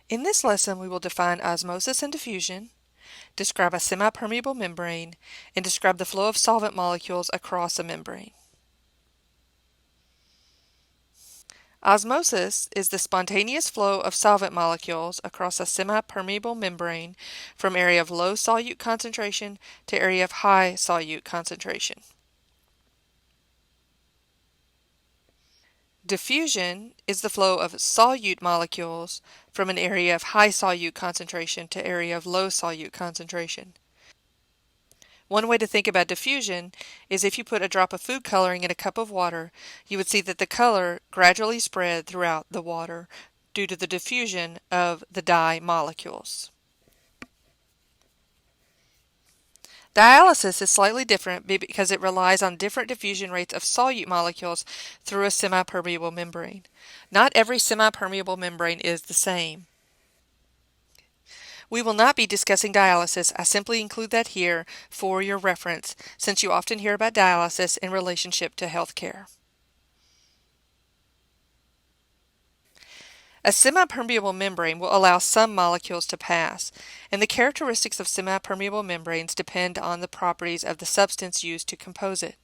In this lesson, we will define osmosis and diffusion, describe a semi-permeable membrane, and describe the flow of solvent molecules across a membrane. Osmosis is the spontaneous flow of solvent molecules across a semi-permeable membrane from area of low solute concentration to area of high solute concentration. Diffusion is the flow of solute molecules from an area of high solute concentration to area of low solute concentration. One way to think about diffusion is if you put a drop of food coloring in a cup of water, you would see that the color gradually spread throughout the water due to the diffusion of the dye molecules. Dialysis is slightly different because it relies on different diffusion rates of solute molecules through a semi-permeable membrane. Not every semi-permeable membrane is the same. We will not be discussing dialysis. I simply include that here for your reference, since you often hear about dialysis in relationship to healthcare. A semi-permeable membrane will allow some molecules to pass, and the characteristics of semi-permeable membranes depend on the properties of the substance used to compose it.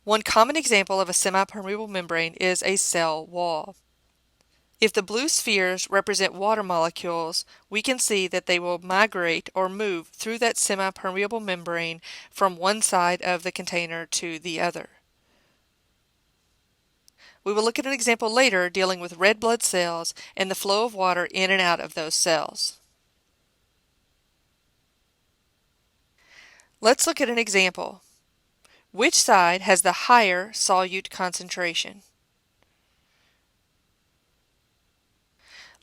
One common example of a semi-permeable membrane is a cell wall. If the blue spheres represent water molecules, we can see that they will migrate or move through that semi-permeable membrane from one side of the container to the other. We will look at an example later dealing with red blood cells and the flow of water in and out of those cells. Let's look at an example. Which side has the higher solute concentration?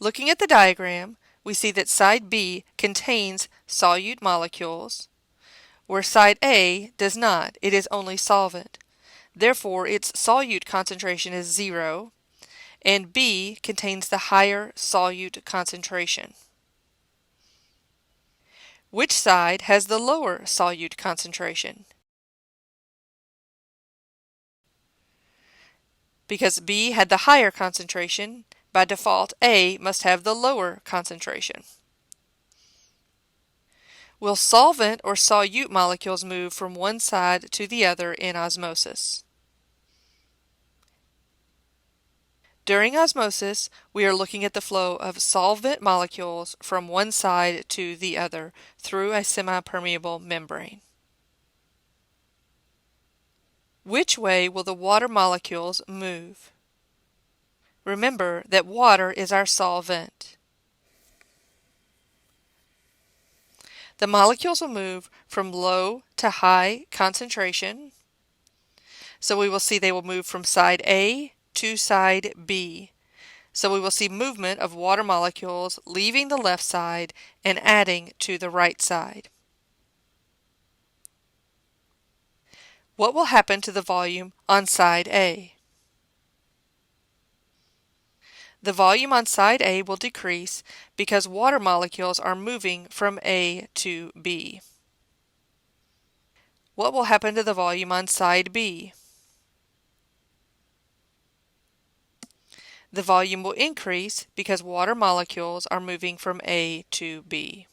Looking at the diagram, we see that side B contains solute molecules, where side A does not. It is only solvent. Therefore, its solute concentration is 0, and B contains the higher solute concentration. Which side has the lower solute concentration? Because B had the higher concentration, by default, A must have the lower concentration. Will solvent or solute molecules move from one side to the other in osmosis? During osmosis, we are looking at the flow of solvent molecules from one side to the other through a semi-permeable membrane. Which way will the water molecules move? Remember that water is our solvent. The molecules will move from low to high concentration. So we will see they will move from side A to side B. So we will see movement of water molecules leaving the left side and adding to the right side. What will happen to the volume on side A? The volume on side A will decrease because water molecules are moving from A to B. What will happen to the volume on side B? The volume will increase because water molecules are moving from A to B.